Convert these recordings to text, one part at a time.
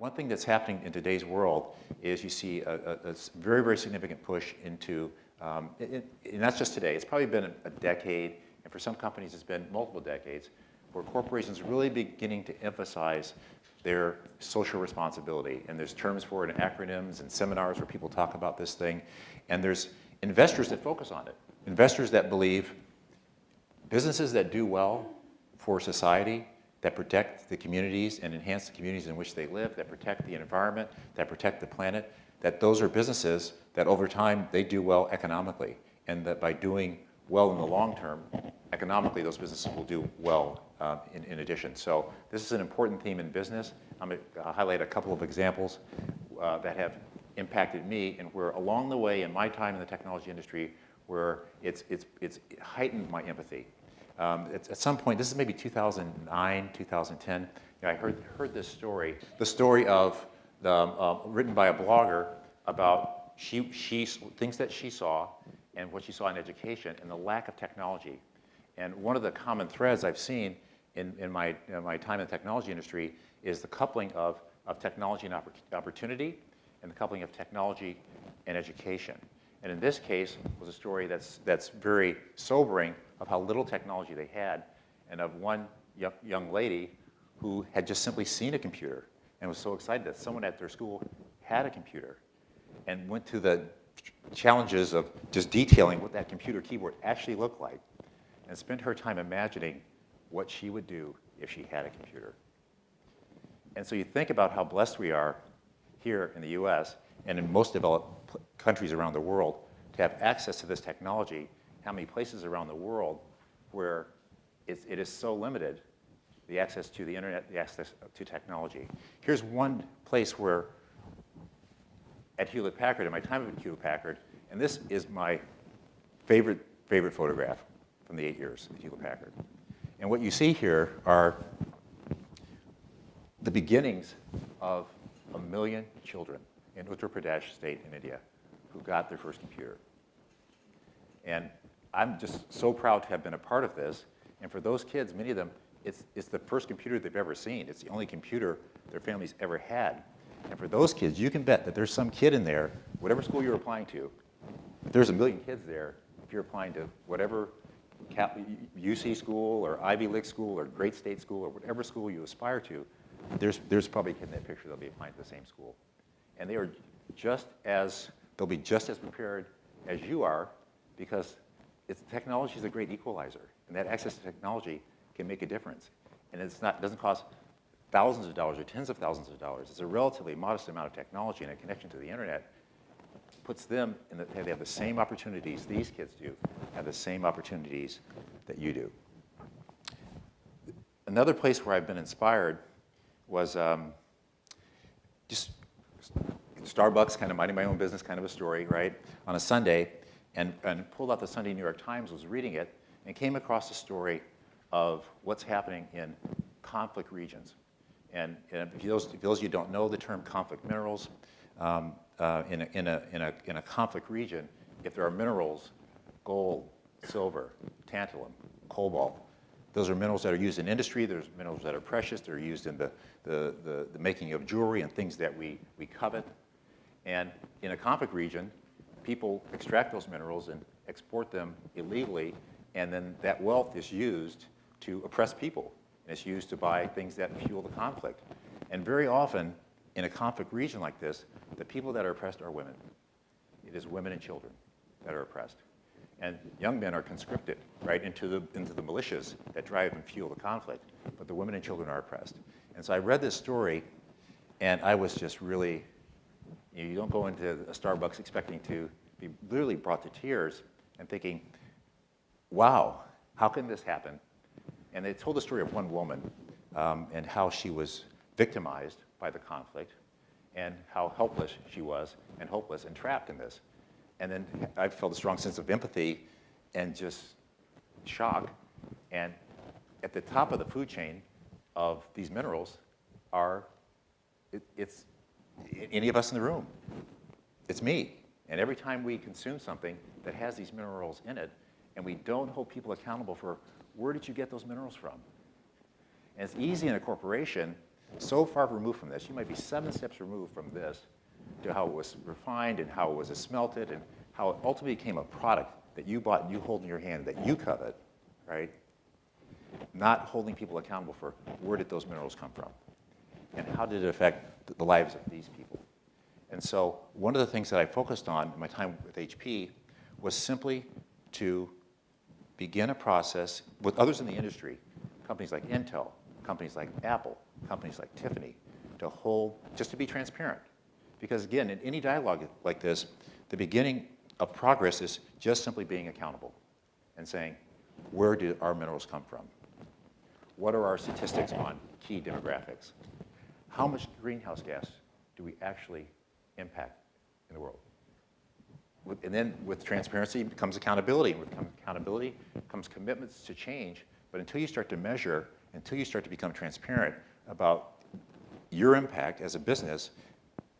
One thing that's happening in today's world is you see a very, very significant push into, and that's just today, it's probably been a decade, and for some companies it's been multiple decades, where corporations are really beginning to emphasize their social responsibility. And there's terms for it and acronyms and seminars where people talk about this thing. And there's investors that focus on it. Investors that believe businesses that do well for society, that protect the communities and enhance the communities in which they live, that protect the environment, that protect the planet, that those are businesses that over time they do well economically. And that by doing well in the long term, economically those businesses will do well in addition. So this is an important theme in business. I'm going to highlight a couple of examples that have impacted me and where along the way in my time in the technology industry where it's heightened my empathy. At some point, this is maybe 2009, 2010, I heard this story, the story of written by a blogger about things that she saw and what she saw in education and the lack of technology. And one of the common threads I've seen in my time in the technology industry is the coupling of technology and opportunity and the coupling of technology and education. And in this case was a story that's very sobering of how little technology they had and of one young lady who had just simply seen a computer and was so excited that someone at their school had a computer and went through the challenges of just detailing what that computer keyboard actually looked like and spent her time imagining what she would do if she had a computer. And so you think about how blessed we are here in the US and in most developed countries around the world to have access to this technology, how many places around the world where it is so limited, the access to the internet, the access to technology. Here's one place where at Hewlett-Packard, in my time at Hewlett-Packard, and this is my favorite photograph from the 8 years at Hewlett-Packard. And what you see here are the beginnings of 1 million children in Uttar Pradesh state in India who got their first computer. And I'm just so proud to have been a part of this. And for those kids, many of them, it's the first computer they've ever seen. It's the only computer their families ever had. And for those kids, you can bet that there's some kid in there, whatever school you're applying to, there's 1 million kids there if you're applying to whatever UC school or Ivy League school or great state school or whatever school you aspire to, there's probably a kid in that picture that'll be applying to the same school. And they'll be just as prepared as you are because technology is a great equalizer. And that access to technology can make a difference. And it doesn't cost thousands of dollars or tens of thousands of dollars. It's a relatively modest amount of technology and a connection to the internet puts them they have the same opportunities these kids do, have the same opportunities that you do. Another place where I've been inspired was just Starbucks, kind of minding my own business kind of a story, right, on a Sunday, and pulled out the Sunday New York Times, was reading it, and came across a story of what's happening in conflict regions. And for those of you who don't know the term conflict minerals, in a conflict region, if there are minerals, gold, silver, tantalum, cobalt, those are minerals that are used in industry. There's minerals that are precious. They're used in the making of jewelry and things that we covet. And in a conflict region, people extract those minerals and export them illegally, and then that wealth is used to oppress people. And it's used to buy things that fuel the conflict. And very often, in a conflict region like this, the people that are oppressed are women. It is women and children that are oppressed. And young men are conscripted right into the militias that drive and fuel the conflict, but the women and children are oppressed. And so I read this story, and I was just really, you don't go into a Starbucks expecting to be literally brought to tears and thinking, wow, how can this happen? And they told the story of one woman and how she was victimized by the conflict and how helpless she was and hopeless and trapped in this. And then I felt a strong sense of empathy and just shock. And at the top of the food chain of these minerals are, it's any of us in the room. It's me. And every time we consume something that has these minerals in it, and we don't hold people accountable for where did you get those minerals from? And it's easy in a corporation so far removed from this. You might be 7 steps removed from this to how it was refined and how it was smelted and how it ultimately became a product that you bought and you hold in your hand that you covet, right? Not holding people accountable for where did those minerals come from and how did it affect the lives of these people. And so one of the things that I focused on in my time with HP was simply to begin a process with others in the industry, companies like Intel, companies like Apple, companies like Tiffany, just to be transparent. Because again, in any dialogue like this, the beginning of progress is just simply being accountable and saying, where do our minerals come from? What are our statistics on key demographics? How much greenhouse gas do we actually impact in the world? And then with transparency comes accountability. And with accountability comes commitments to change. But until you start to measure, until you start to become transparent about your impact as a business,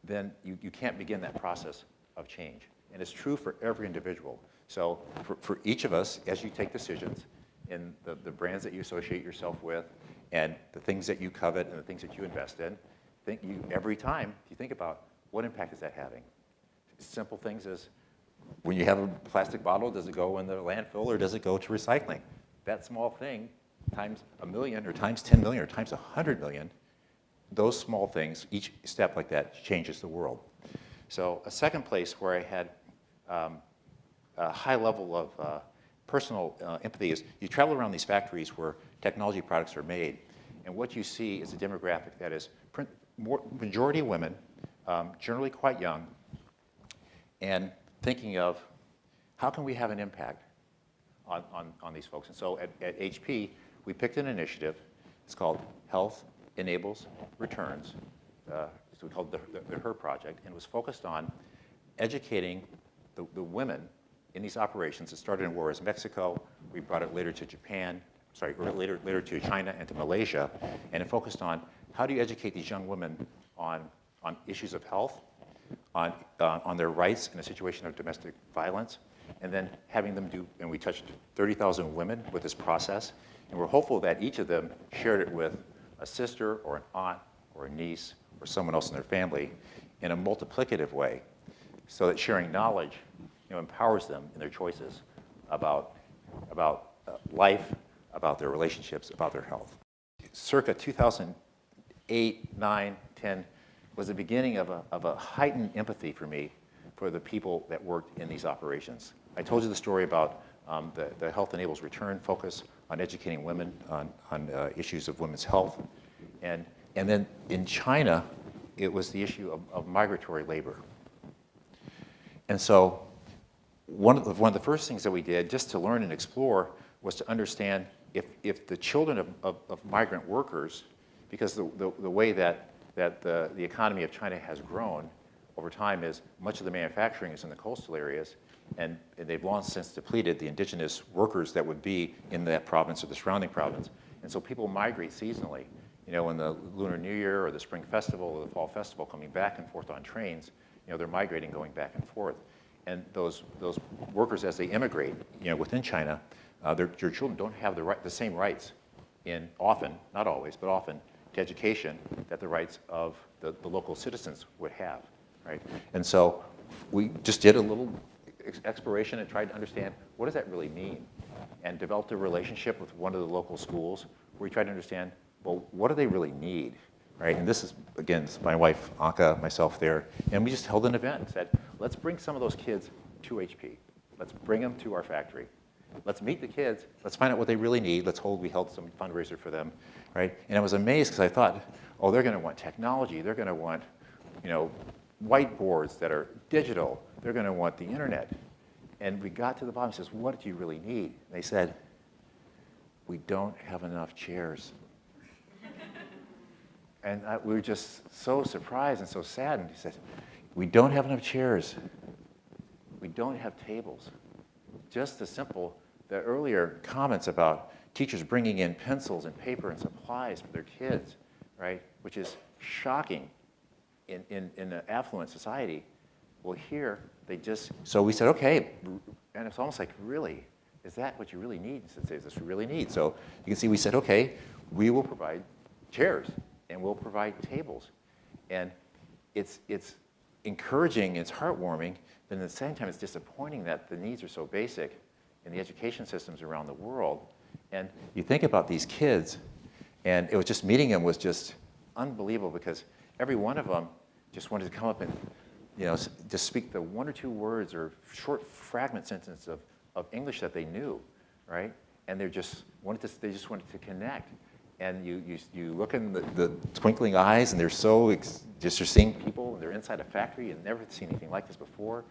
then you can't begin that process of change. And it's true for every individual. So for each of us, as you take decisions in the brands that you associate yourself with and the things that you covet and the things that you invest in, every time you think about what impact is that having? Simple things as when you have a plastic bottle, does it go in the landfill or does it go to recycling? That small thing times 1 million or times 10 million or times 100 million, those small things, each step like that changes the world. So a second place where I had a high level of personal empathy is you travel around these factories where technology products are made, and what you see is a demographic that is majority women, generally quite young, and thinking of how can we have an impact on these folks. And so at HP, we picked an initiative. It's called Health Enables Returns. So we called the HER project, and it was focused on educating the women in these operations. It started in Juarez, Mexico. We brought it later to Japan, later to China and to Malaysia, and it focused on how do you educate these young women on issues of health, on their rights in a situation of domestic violence, and then having them do, and we touched 30,000 women with this process, and we're hopeful that each of them shared it with a sister or an aunt or a niece or someone else in their family in a multiplicative way, so that sharing knowledge empowers them in their choices about life, about their relationships, about their health. Circa 2008, 9, 10 was the beginning of a heightened empathy for me for the people that worked in these operations. I told you the story about the Health Enables Return focus on educating women on issues of women's health. And then in China, it was the issue of migratory labor. And so one of the first things that we did just to learn and explore was to understand if the children of migrant workers, because the way that the economy of China has grown over time is much of the manufacturing is in the coastal areas, and they've long since depleted the indigenous workers that would be in that province or the surrounding province. And so people migrate seasonally. In the Lunar New Year or the Spring Festival or the Fall Festival, coming back and forth on trains, they're migrating, going back and forth. And those workers, as they immigrate, within China, their children don't have the same rights often, not always, but often, to education that the rights of the local citizens would have, right? And so we just did a little exploration and tried to understand what does that really mean, and developed a relationship with one of the local schools where we tried to understand, well, what do they really need, right? And this is, again, it's my wife, Anka, myself there, and we just held an event and said, let's bring some of those kids to HP. Let's bring them to our factory. Let's meet the kids. Let's find out what they really need. We held some fundraiser for them, right? And I was amazed because I thought, oh, they're going to want technology. They're going to want, whiteboards that are digital. They're going to want the internet. And we got to the bottom and says, what do you really need? And they said, we don't have enough chairs. And we were just so surprised and so saddened. He said, we don't have enough chairs. We don't have tables. Just the earlier comments about teachers bringing in pencils and paper and supplies for their kids, right? Which is shocking in an affluent society. Well, here, so we said, okay, and it's almost like, really, is that what you really need? He said, is this what you really need? So you can see we said, okay, we will provide chairs. and we'll provide tables. And it's encouraging, it's heartwarming, but at the same time, it's disappointing that the needs are so basic in the education systems around the world. And you think about these kids, and it was just meeting them was just unbelievable, because every one of them just wanted to come up and, you know, just speak the 1 or 2 words or short fragment sentence of English that they knew, right? And they just wanted to connect. And you look in the twinkling eyes, and they're so just you're seeing people, and they're inside a factory and never seen anything like this before.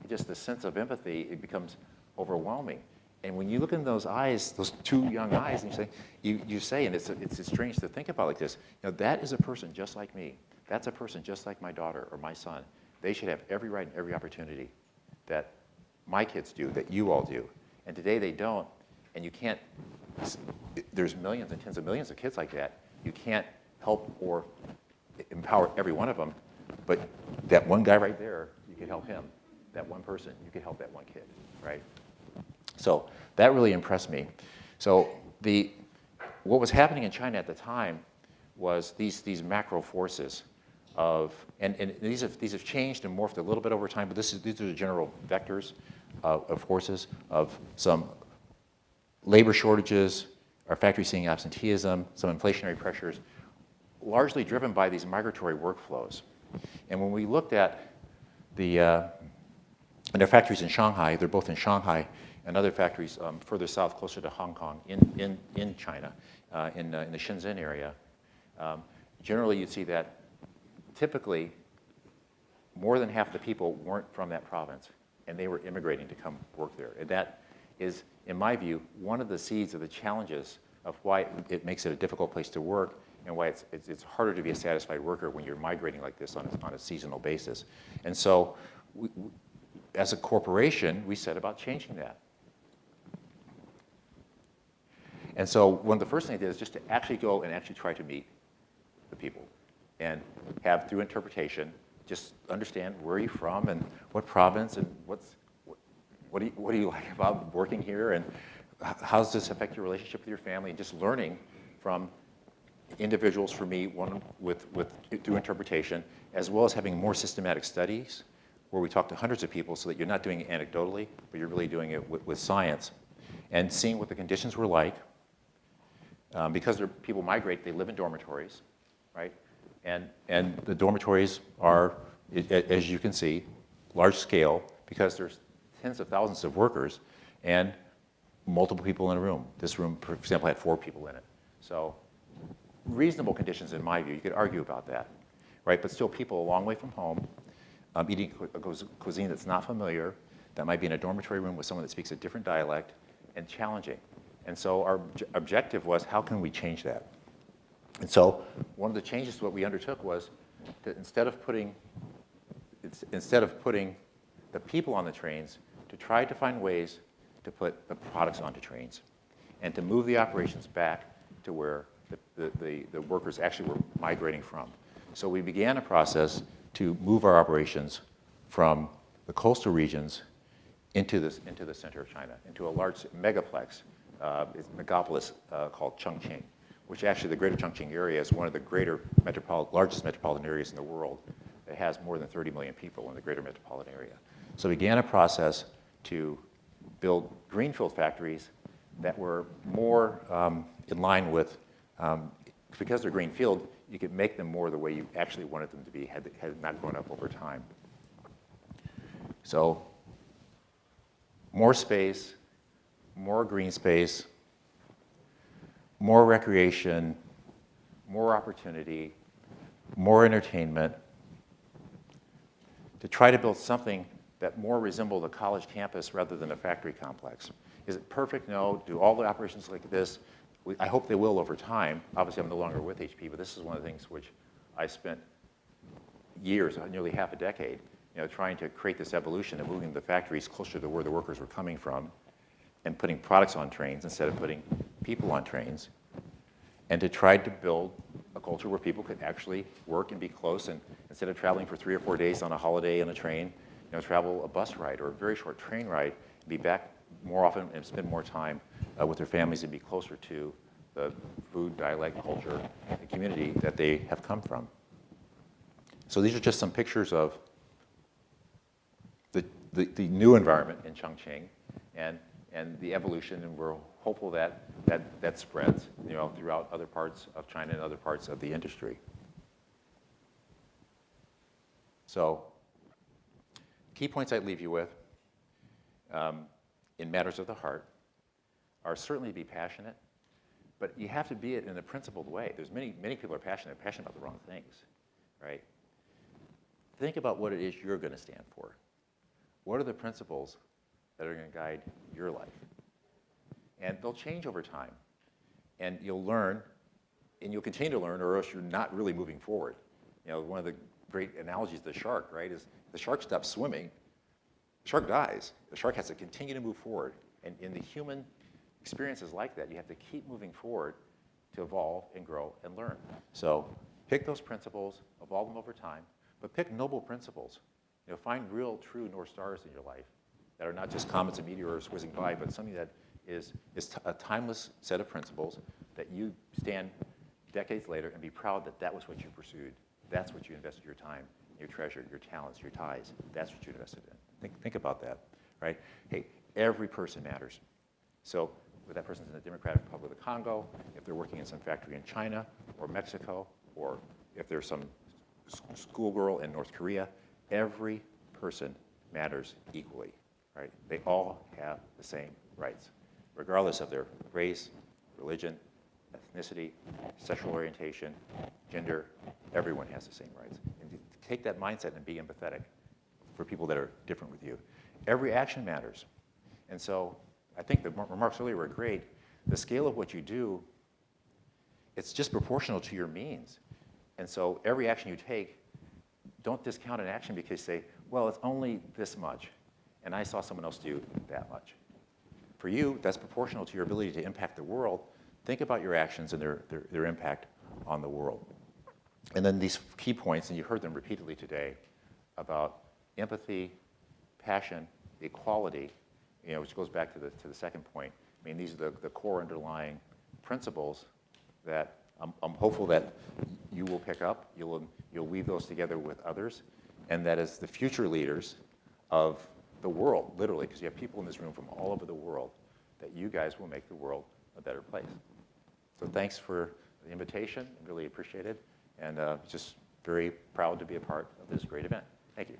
And just the sense of empathy, it becomes overwhelming. And when you look in those eyes, those 2 young eyes, and you say, and it's strange to think about like this, you know, that is a person just like me. That's a person just like my daughter or my son. They should have every right and every opportunity that my kids do, that you all do. And today they don't, and you can't, there's millions and tens of millions of kids like that. You can't help or empower every one of them, but that one guy right there, you can help him. That one person, you can help that one kid, right? So that really impressed me. So what was happening in China at the time was these macro forces of, and these have changed and morphed a little bit over time, but these are the general vectors of forces of some labor shortages, our factories seeing absenteeism, some inflationary pressures, largely driven by these migratory workflows. And when we looked at and their factories in Shanghai, they're both in Shanghai, and other factories further south, closer to Hong Kong, in China, in the Shenzhen area. Generally, you'd see that typically more than half the people weren't from that province, and they were immigrating to come work there. And that is, in my view, one of the seeds of the challenges of why it makes it a difficult place to work, and why it's harder to be a satisfied worker when you're migrating like this on a seasonal basis. And so, as a corporation, we set about changing that. And so one of the first things I did is just to actually go and actually try to meet the people and have, through interpretation, just understand where are you from and what province and what do you like about working here, and how does this affect your relationship with your family, and just learning from individuals, for me, one through interpretation, as well as having more systematic studies where we talk to hundreds of people so that you're not doing it anecdotally, but you're really doing it with science, and seeing what the conditions were like. Because people migrate, they live in dormitories, right? And the dormitories are, as you can see, large scale, because there's tens of thousands of workers and multiple people in a room. This room, for example, had 4 people in it. So reasonable conditions in my view. You could argue about that, right? But still people a long way from home, eating a cuisine that's not familiar, that might be in a dormitory room with someone that speaks a different dialect, and challenging. And so our objective was, how can we change that? And so one of the changes that we undertook was that instead of putting the people on the trains, to try to find ways to put the products onto trains and to move the operations back to where the workers actually were migrating from. So we began a process to move our operations from the coastal regions into the center of China, into a large megaplex, megapolis called Chongqing, which actually the greater Chongqing area is one of the largest metropolitan areas in the world. It has more than 30 million people in the greater metropolitan area. So we began a process to build greenfield factories that were more in line with, because they're greenfield, you could make them more the way you actually wanted them to be, had not grown up over time. So more space, more green space, more recreation, more opportunity, more entertainment, to try to build something that more resembled a college campus rather than a factory complex. Is it perfect? No. Do all the operations like this? I hope they will over time. Obviously, I'm no longer with HP, but this is one of the things which I spent years, nearly half a decade, trying to create this evolution of moving the factories closer to where the workers were coming from and putting products on trains instead of putting people on trains, and to try to build a culture where people could actually work and be close, and instead of traveling for 3 or 4 days on a holiday on a train, travel a bus ride or a very short train ride, be back more often and spend more time with their families and be closer to the food, dialect, culture, and community that they have come from. So these are just some pictures of the new environment in Chongqing and the evolution, and we're hopeful that that spreads, throughout other parts of China and other parts of the industry. So, key points I'd leave you with in matters of the heart are certainly be passionate, but you have to be it in a principled way. There's many people are passionate about the wrong things, right? Think about what it is you're going to stand for. What are the principles that are going to guide your life? And they'll change over time. And you'll learn, and you'll continue to learn, or else you're not really moving forward. One of the great analogies of the shark, right, is the shark stops swimming, the shark dies. The shark has to continue to move forward. And in the human experience is like that. You have to keep moving forward to evolve and grow and learn. So pick those principles, evolve them over time, but pick noble principles. Find real, true North Stars in your life that are not just comets and meteors whizzing by, but something that is a timeless set of principles that you stand decades later and be proud that that was what you pursued. That's what you invested your time, your treasure, your talents, your ties. That's what you invested in. Think about that, right? Hey, every person matters. So if that person's in the Democratic Republic of the Congo, if they're working in some factory in China or Mexico, or if there's some schoolgirl in North Korea, every person matters equally, right? They all have the same rights, regardless of their race, religion, ethnicity, sexual orientation, gender. Everyone has the same rights. And you take that mindset and be empathetic for people that are different with you. Every action matters. And so I think the remarks earlier were great. The scale of what you do, it's just proportional to your means. And so every action you take, don't discount an action because you say, well, it's only this much, and I saw someone else do that much. For you, that's proportional to your ability to impact the world. Think about your actions and their impact on the world. And then these key points, and you heard them repeatedly today, about empathy, passion, equality, which goes back to the second point. I mean, these are the core underlying principles that I'm hopeful that you will pick up. You'll weave those together with others, and that is the future leaders of the world, literally, because you have people in this room from all over the world, that you guys will make the world a better place. So thanks for the invitation. I really appreciate it, and just very proud to be a part of this great event. Thank you.